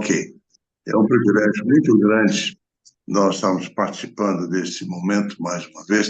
Ok. É um privilégio muito grande nós estamos participando desse momento mais uma vez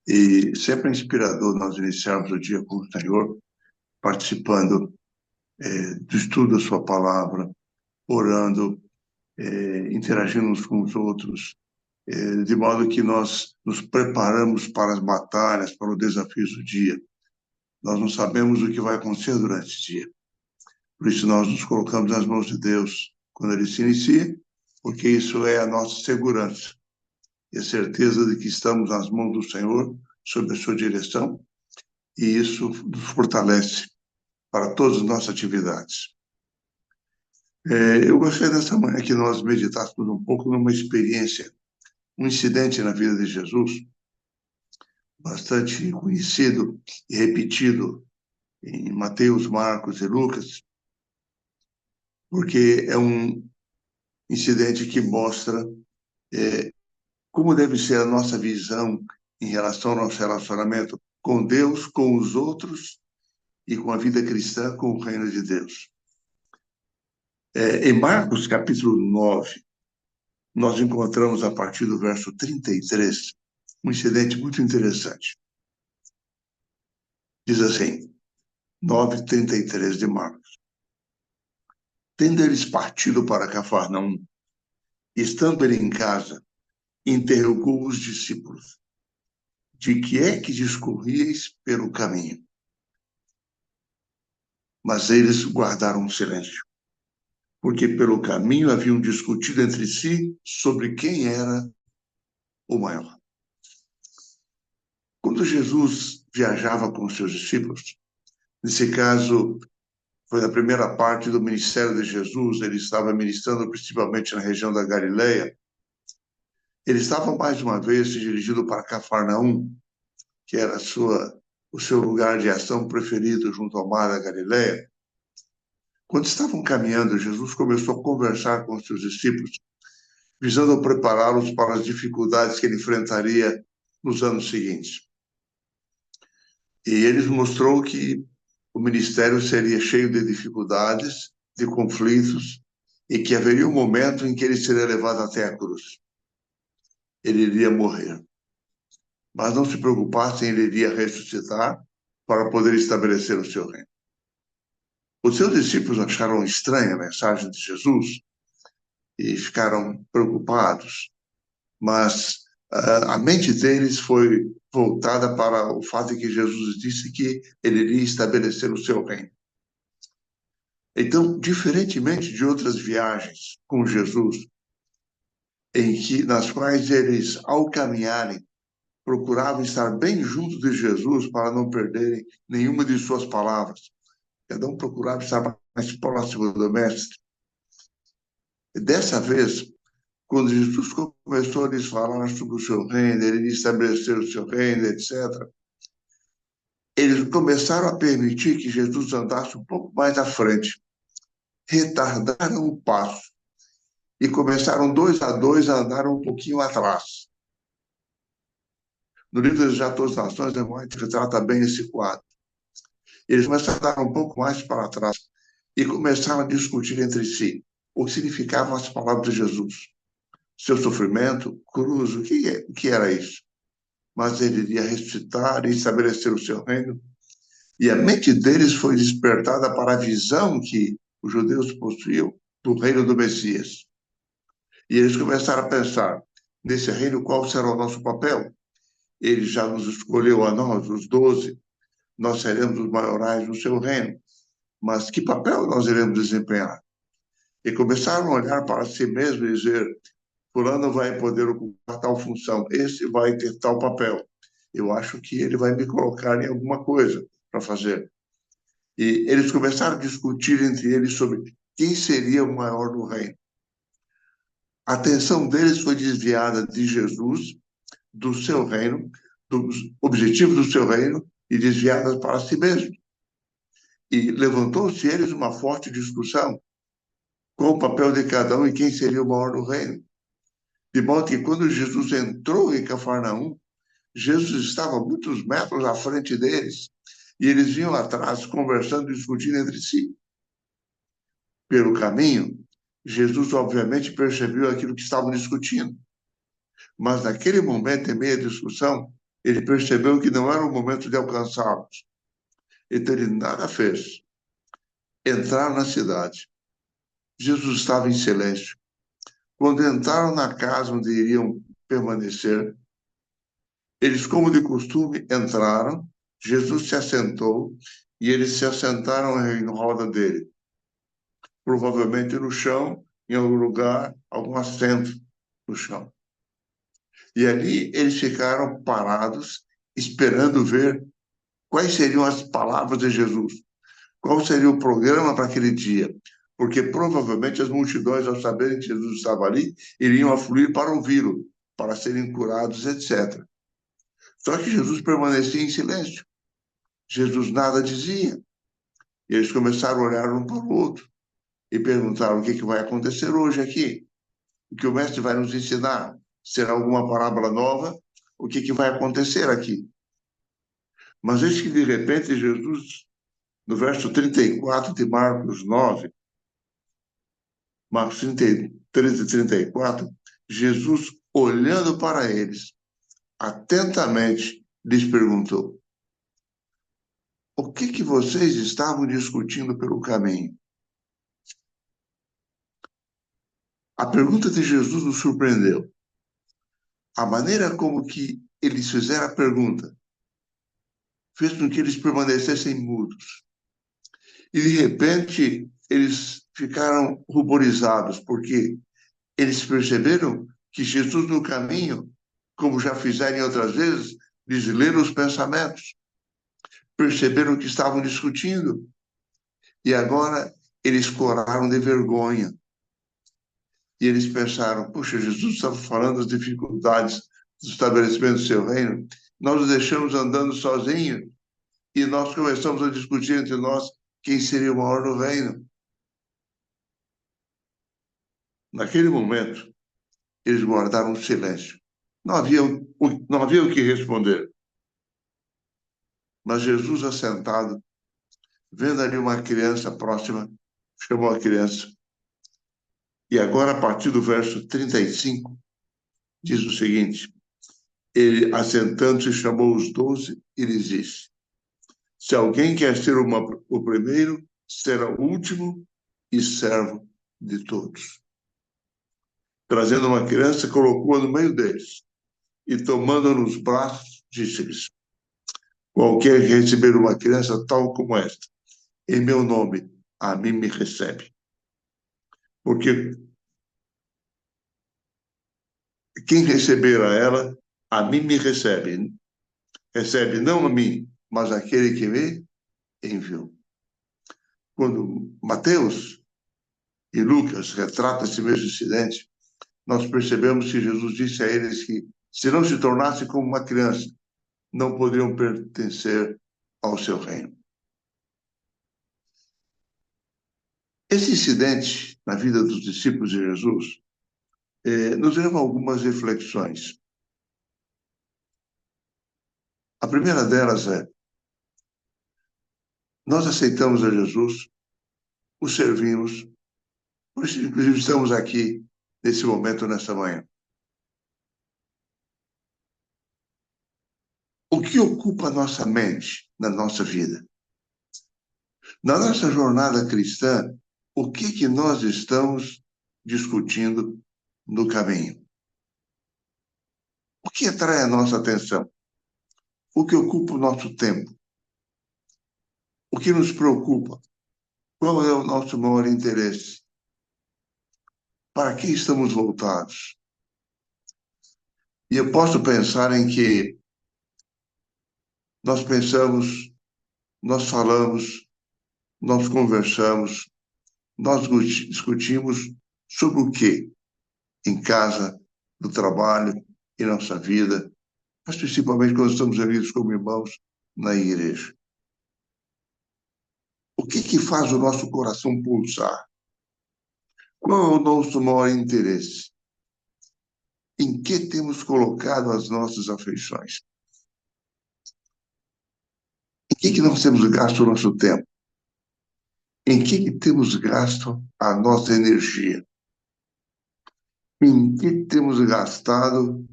e sempre é inspirador nós iniciarmos o dia com o Senhor, participando do estudo da sua palavra, orando, interagindo uns com os outros, de modo que nós nos preparamos para as batalhas, para os desafios do dia. Nós não sabemos o que vai acontecer durante o dia. Por isso nós nos colocamos nas mãos de Deus quando ele se inicia, porque isso é a nossa segurança e a certeza de que estamos nas mãos do Senhor, sob a sua direção, e isso nos fortalece para todas as nossas atividades. Eu gostaria dessa manhã que nós meditássemos um pouco numa experiência, um incidente na vida de Jesus, bastante conhecido e repetido em Mateus, Marcos e Lucas, porque é um incidente que mostra como deve ser a nossa visão em relação ao nosso relacionamento com Deus, com os outros e com a vida cristã, com o reino de Deus. Em Marcos, capítulo 9, nós encontramos, a partir do verso 33, um incidente muito interessante. Diz assim, 9:33 de Marcos. Tendo eles partido para Cafarnaum, estando ele em casa, interrogou os discípulos: de que é que discorríeis pelo caminho? Mas eles guardaram silêncio, porque pelo caminho haviam discutido entre si sobre quem era o maior. Quando Jesus viajava com os seus discípulos, nesse caso, foi na primeira parte do ministério de Jesus, ele estava ministrando principalmente na região da Galileia, ele estava mais uma vez se dirigindo para Cafarnaum, que era o seu lugar de ação preferido junto ao mar da Galileia. Quando estavam caminhando, Jesus começou a conversar com os seus discípulos, visando prepará-los para as dificuldades que ele enfrentaria nos anos seguintes. E ele mostrou que o ministério seria cheio de dificuldades, de conflitos, e que haveria um momento em que ele seria levado até a cruz. Ele iria morrer. Mas não se preocupassem, ele iria ressuscitar para poder estabelecer o seu reino. Os seus discípulos acharam estranha a mensagem de Jesus e ficaram preocupados, mas a mente deles foi voltada para o fato de que Jesus disse que ele iria estabelecer o seu reino. Então, diferentemente de outras viagens com Jesus, nas quais eles, ao caminharem, procuravam estar bem junto de Jesus para não perderem nenhuma de suas palavras. Cada um procurava estar mais próximo do Mestre. E dessa vez, quando Jesus começou a lhes falar sobre o seu reino, ele iria estabelecer o seu reino, etc., eles começaram a permitir que Jesus andasse um pouco mais à frente. Retardaram o passo e começaram 2 a 2 a andar um pouquinho atrás. No livro dos Atores das Nações, a gente retrata bem esse quadro. Eles começaram a dar um pouco mais para trás e começaram a discutir entre si o que significavam as palavras de Jesus. Seu sofrimento, cruz, o que era isso? Mas ele iria ressuscitar e estabelecer o seu reino. E a mente deles foi despertada para a visão que os judeus possuíam do reino do Messias. E eles começaram a pensar, nesse reino, qual será o nosso papel? Ele já nos escolheu a nós, os 12, nós seremos os maiorais no seu reino. Mas que papel nós iremos desempenhar? E começaram a olhar para si mesmos e dizer, fulano vai poder ocupar tal função, esse vai ter tal papel. Eu acho que ele vai me colocar em alguma coisa para fazer. E eles começaram a discutir entre eles sobre quem seria o maior no reino. A atenção deles foi desviada de Jesus, do seu reino, dos objetivos do seu reino, e desviada para si mesmo. E levantou-se eles uma forte discussão com o papel de cada um e quem seria o maior no reino. De modo que quando Jesus entrou em Cafarnaum, Jesus estava muitos metros à frente deles e eles vinham atrás conversando e discutindo entre si. Pelo caminho, Jesus, obviamente, percebeu aquilo que estavam discutindo, mas naquele momento, em meio à discussão, ele percebeu que não era o momento de alcançá-los. Então, ele nada fez. Entraram na cidade. Jesus estava em silêncio. Quando entraram na casa onde iriam permanecer, eles, como de costume, entraram. Jesus se assentou e eles se assentaram em roda dele, provavelmente no chão, em algum lugar, algum assento no chão. E ali eles ficaram parados, esperando ver quais seriam as palavras de Jesus, qual seria o programa para aquele dia. Porque provavelmente as multidões, ao saberem que Jesus estava ali, iriam afluir para ouvi-lo, para serem curados, etc. Só que Jesus permanecia em silêncio. Jesus nada dizia. E eles começaram a olhar um para o outro e perguntaram: o que vai acontecer hoje aqui? O que o mestre vai nos ensinar? Será alguma parábola nova? O que vai acontecer aqui? Mas eis que, de repente, Jesus, no verso 34 de Marcos 9, Marcos 33 e 34, Jesus, olhando para eles, atentamente, lhes perguntou: o que vocês estavam discutindo pelo caminho? A pergunta de Jesus nos surpreendeu. A maneira como que eles fizeram a pergunta fez com que eles permanecessem mudos. E, de repente, eles ficaram ruborizados, porque eles perceberam que Jesus, no caminho, como já fizeram outras vezes, lhes leram os pensamentos, perceberam que estavam discutindo, e agora eles coraram de vergonha. E eles pensaram: puxa, Jesus estava falando das dificuldades do estabelecimento do seu reino, nós o deixamos andando sozinho e nós começamos a discutir entre nós quem seria o maior no reino. Naquele momento, eles guardaram silêncio. Não havia o que responder. Mas Jesus, assentado, vendo ali uma criança próxima, chamou a criança. E agora, a partir do verso 35, diz o seguinte: ele, assentando-se, chamou os 12 e lhes disse: se alguém quer ser o primeiro, será o último e servo de todos. Trazendo uma criança, colocou-a no meio deles e, tomando-a nos braços, disse-lhes: qualquer que receber uma criança tal como esta, em meu nome, a mim me recebe. Porque quem receber a ela, a mim me recebe. Recebe não a mim, mas aquele que me enviou. Quando Mateus e Lucas retratam esse mesmo incidente, nós percebemos que Jesus disse a eles que, se não se tornassem como uma criança, não poderiam pertencer ao seu reino. Esse incidente na vida dos discípulos de Jesus nos leva a algumas reflexões. A primeira delas é: nós aceitamos a Jesus, o servimos, por isso, inclusive, estamos aqui nesse momento, nessa manhã. O que ocupa a nossa mente na nossa vida? Na nossa jornada cristã, o que nós estamos discutindo no caminho? O que atrai a nossa atenção? O que ocupa o nosso tempo? O que nos preocupa? Qual é o nosso maior interesse? Para que estamos voltados? E eu posso pensar em que nós pensamos, nós falamos, nós conversamos, nós discutimos sobre o quê? Em casa, no trabalho, em nossa vida, mas principalmente quando estamos reunidos como irmãos na igreja. O que faz o nosso coração pulsar? Qual é o nosso maior interesse? Em que temos colocado as nossas afeições? Em que nós temos gasto o nosso tempo? Em que temos gasto a nossa energia? em que temos gastado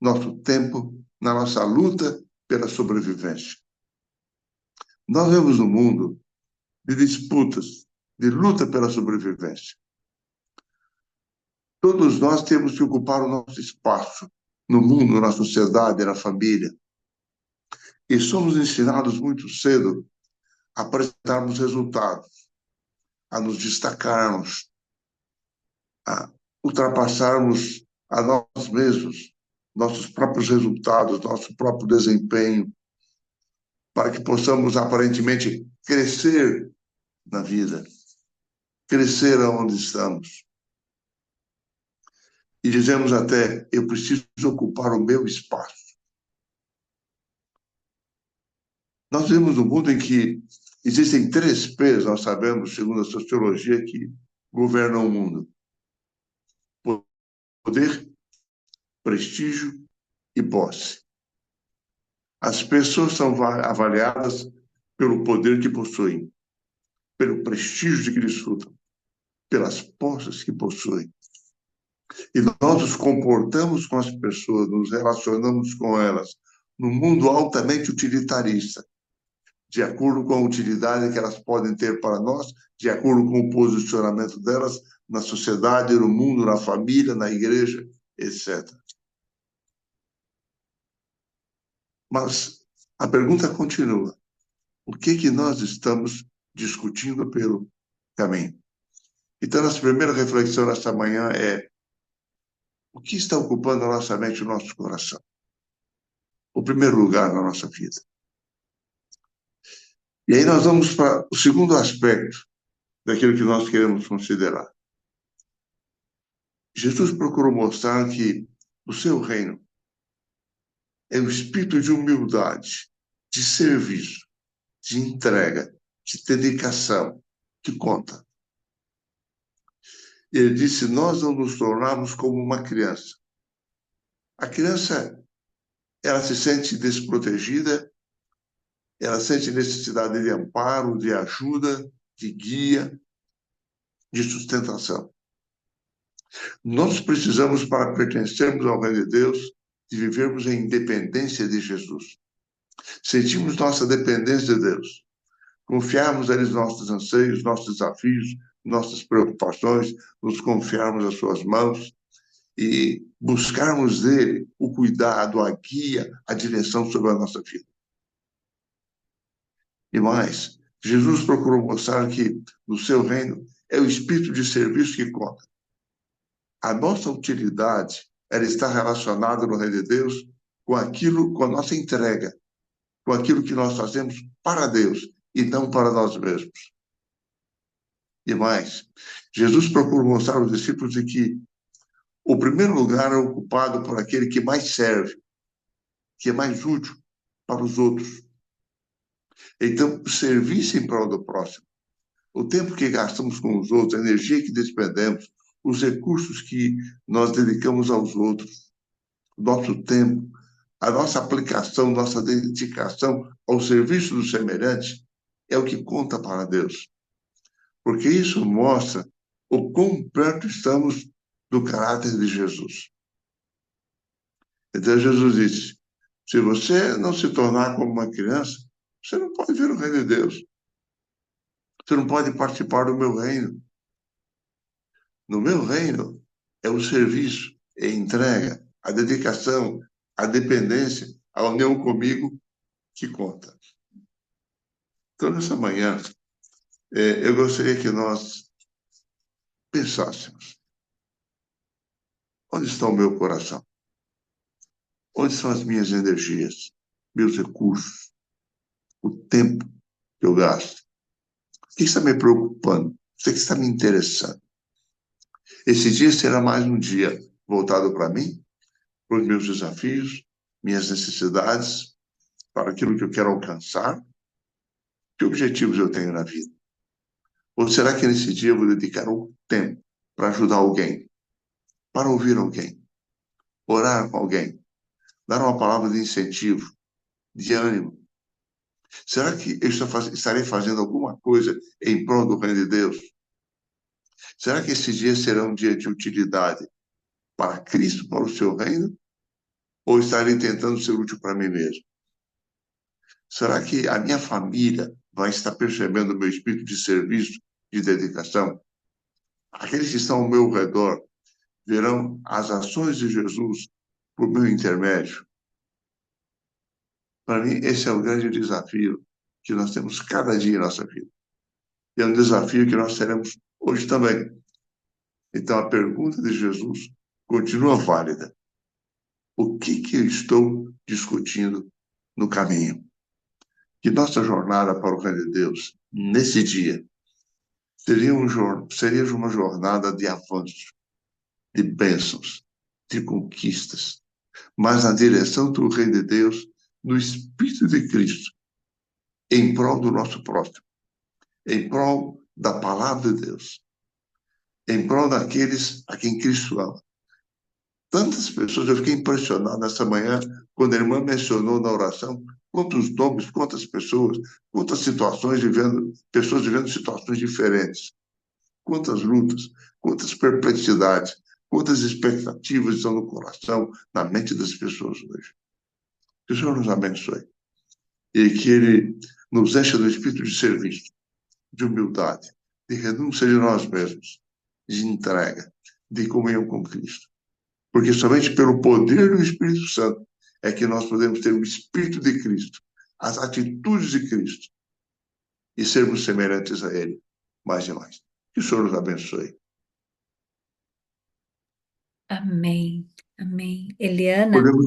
nosso tempo na nossa luta pela sobrevivência. Nós vivemos num mundo de disputas, de luta pela sobrevivência. Todos nós temos que ocupar o nosso espaço no mundo, na sociedade, na família. E somos ensinados muito cedo a apresentarmos resultados, a nos destacarmos, a ultrapassarmos a nós mesmos, nossos próprios resultados, nosso próprio desempenho, para que possamos aparentemente crescer na vida, crescer aonde estamos. E dizemos até, eu preciso ocupar o meu espaço. Nós vivemos num mundo em que existem três P's, nós sabemos, segundo a sociologia, que governam o mundo: poder, prestígio e posse. As pessoas são avaliadas pelo poder que possuem, pelo prestígio de que desfrutam, pelas posses que possuem. E nós nos comportamos com as pessoas, nos relacionamos com elas num mundo altamente utilitarista, de acordo com a utilidade que elas podem ter para nós, de acordo com o posicionamento delas na sociedade, no mundo, na família, na igreja, etc. Mas a pergunta continua: o que nós estamos discutindo pelo caminho? Então, nossa primeira reflexão nesta manhã é: o que está ocupando a nossa mente e o nosso coração? O primeiro lugar na nossa vida. E aí nós vamos para o segundo aspecto daquilo que nós queremos considerar. Jesus procurou mostrar que o seu reino é o espírito de humildade, de serviço, de entrega, de dedicação, que conta. E ele disse: nós não nos tornarmos como uma criança. A criança, ela se sente desprotegida, ela sente necessidade de amparo, de ajuda, de guia, de sustentação. Nós precisamos, para pertencermos ao reino de Deus, de vivermos em independência de Jesus. Sentimos nossa dependência de Deus. Confiarmos a Ele nossos anseios, nossos desafios, nossas preocupações, nos confiarmos às suas mãos e buscarmos dele o cuidado, a guia, a direção sobre a nossa vida. E mais, Jesus procurou mostrar que no seu reino é o espírito de serviço que conta. A nossa utilidade, ela está relacionada no reino de Deus com aquilo, com a nossa entrega, com aquilo que nós fazemos para Deus e não para nós mesmos. E mais, Jesus procura mostrar aos discípulos de que o primeiro lugar é ocupado por aquele que mais serve, que é mais útil para os outros. Então, serviço em prol do próximo. O tempo que gastamos com os outros, a energia que despendemos, os recursos que nós dedicamos aos outros, o nosso tempo, a nossa aplicação, nossa dedicação ao serviço dos semelhantes é o que conta para Deus. Porque isso mostra o quão perto estamos do caráter de Jesus. Então Jesus disse: se você não se tornar como uma criança, você não pode ver o reino de Deus. Você não pode participar do meu reino. No meu reino é o serviço, é a entrega, a dedicação, a dependência, a união comigo que conta. Então, nessa manhã, eu gostaria que nós pensássemos: onde está o meu coração? Onde são as minhas energias, meus recursos, o tempo que eu gasto? O que está me preocupando? O que está me interessando? Esse dia será mais um dia voltado para mim, para os meus desafios, minhas necessidades, para aquilo que eu quero alcançar. Que objetivos eu tenho na vida? Ou será que nesse dia eu vou dedicar um tempo para ajudar alguém, para ouvir alguém, orar com alguém, dar uma palavra de incentivo, de ânimo? Será que eu estarei fazendo alguma coisa em prol do reino de Deus? Será que esse dia será um dia de utilidade para Cristo, para o seu reino? Ou estarei tentando ser útil para mim mesmo? Será que a minha família vai estar percebendo o meu espírito de serviço, de dedicação? Aqueles que estão ao meu redor verão as ações de Jesus por meu intermédio? Para mim, esse é o grande desafio que nós temos cada dia em nossa vida. E é um desafio que nós teremos hoje também. Então, a pergunta de Jesus continua válida. O que eu estou discutindo no caminho? Que nossa jornada para o reino de Deus, nesse dia, seria uma jornada de avanço, de bênçãos, de conquistas, mas na direção do reino de Deus, no Espírito de Cristo, em prol do nosso próximo, em prol da palavra de Deus, em prol daqueles a quem Cristo ama. Tantas pessoas, eu fiquei impressionado nessa manhã, quando a irmã mencionou na oração quantos nomes, quantas pessoas, quantas situações vivendo, pessoas vivendo situações diferentes, quantas lutas, quantas perplexidades, quantas expectativas estão no coração, na mente das pessoas hoje. Que o Senhor nos abençoe e que Ele nos encha do espírito de serviço, de humildade, de renúncia de nós mesmos, de entrega, de comunhão com Cristo. Porque somente pelo poder do Espírito Santo é que nós podemos ter o Espírito de Cristo, as atitudes de Cristo e sermos semelhantes a Ele mais e mais. Que o Senhor nos abençoe. Amém. Amém. Eliana? Podemos